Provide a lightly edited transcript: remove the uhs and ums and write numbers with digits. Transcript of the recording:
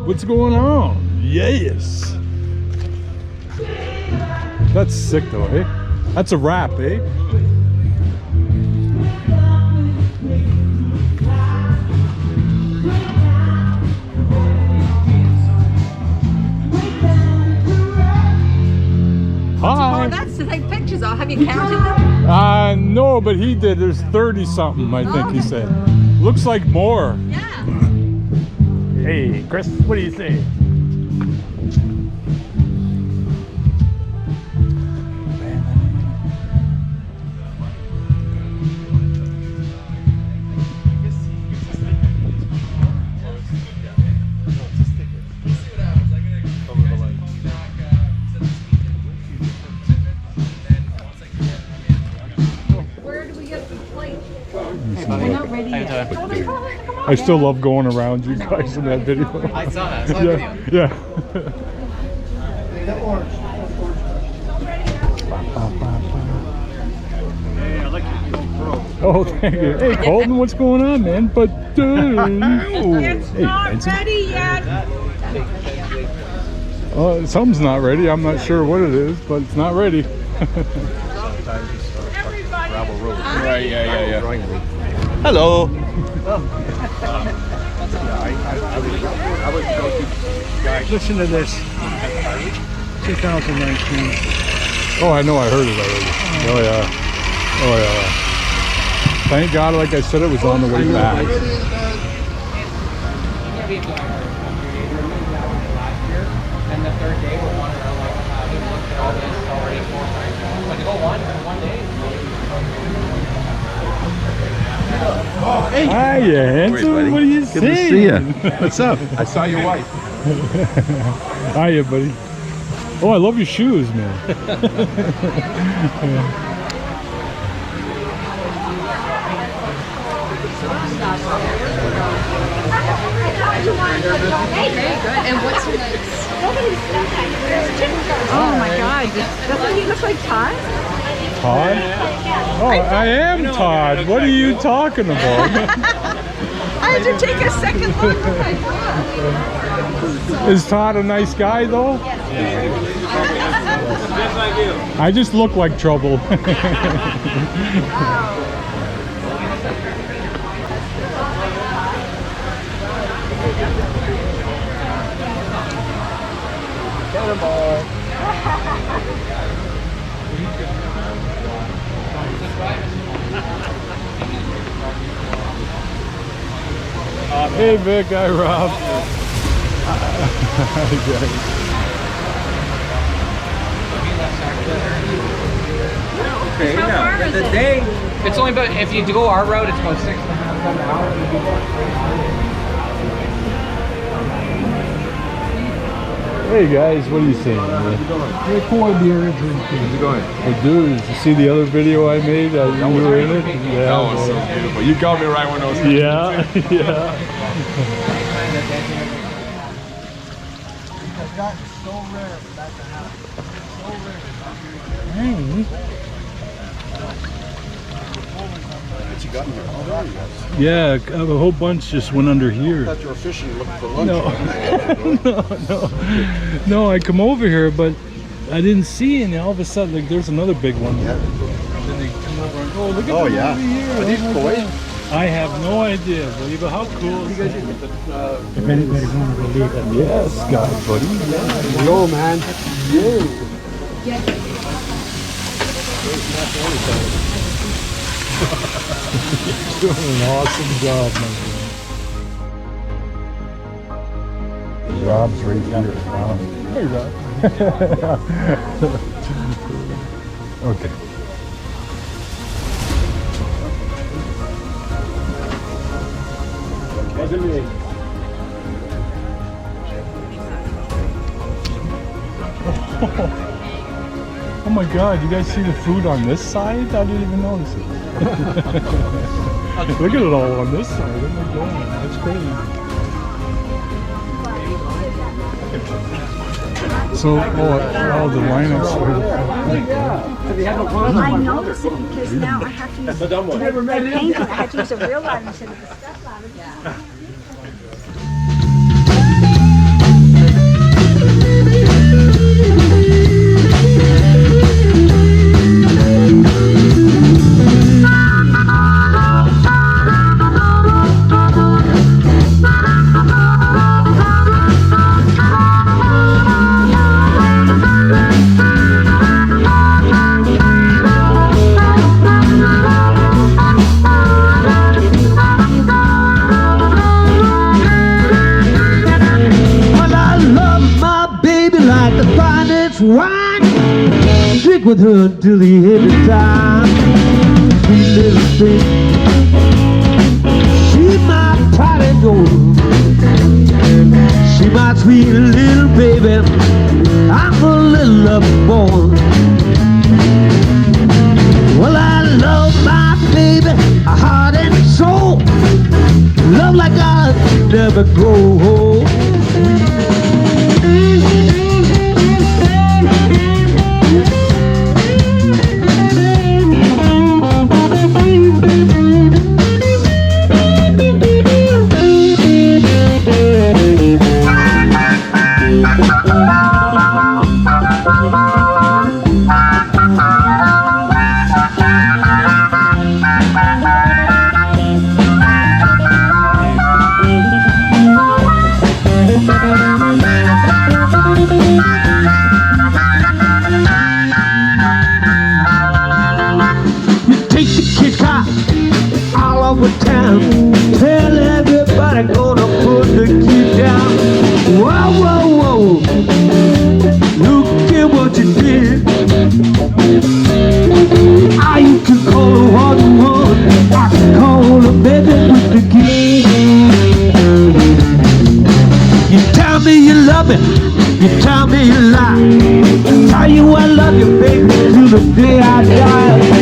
What's going on? Yes. That's sick though, eh? That's a wrap, eh? Hi. Corvettes to take pictures of. Have you counted them? No, but he did. There's 30 something, I think he said. Looks like more. Yeah. Hey, Chris, what do you say? I still love going around you guys in that video. I saw that. I saw that video. Yeah. Hey, I like your Oh, thank you. Hey, Colton, what's going on, man? But It's not ready yet. something's not ready. I'm not sure what it is, but it's not ready. gravel road. Right, yeah. Hello. Listen to this. 2019. Oh, I know. I heard it already. Oh, yeah. Oh, yeah. Thank God, like I said, it was on the way back. And the third day we're wondering like we looked at all this already 4 times. But to go one day. Hey. Hi, you handsome. buddy. What are you Good saying? to see you. What's up? I saw your wife. Hiya, buddy. Oh, I love your shoes, man. Very good. And what's your name? Oh my God. Doesn't he look like Todd? Todd? Oh, I am Todd. What are you talking about? I had to take a second look. Is Todd a nice guy, though? I just look like trouble. Hey Vic, hi Rob. Okay, now the day. It's only about if you go our route, it's about 6.5 hours. Hey guys, what are you saying? Hey, pour beer. How's it going? Well, dude, did you see the other video I made? You were in it? Yeah. That was so beautiful. You got me right when I was. Yeah, yeah. That's so rare for that to happen. So rare. What you got in here? Yeah, a whole bunch just went under here. I thought you were fishing looking for lunch. No, I come over here, but I didn't see any. All of a sudden, like, there's another big one. Yeah. Then they come over and oh, look at Oh, them yeah. over here. Are these Oh, my koi? God. I have no idea, buddy, but how cool is that? If anybody's going to believe it. Yes, guys, buddy. Yeah. Yo, man. Doing an awesome job, man. Rob's right here. Hey, Rob. Okay. Oh my God, you guys see the food on this side? I didn't even notice it. Look at it all on this side. Oh my God, that's crazy. So, all the lineups are I noticed it because now I have to use the painting. I have to use a real ladder instead of the step ladder. Yeah. stick with her till the end of time. Sweet little thing, she my pride and joy. She my sweet little baby, I'm a little love boy. Well, I love my baby, heart and soul. Love like I never grow old. Tell everybody gonna put the kid down. Whoa, whoa, whoa, look at what you did. I used to call her 1-1, I could call her baby with the kid. You tell me you love me, you tell me you lie. I tell you I love you, baby, till the day I die.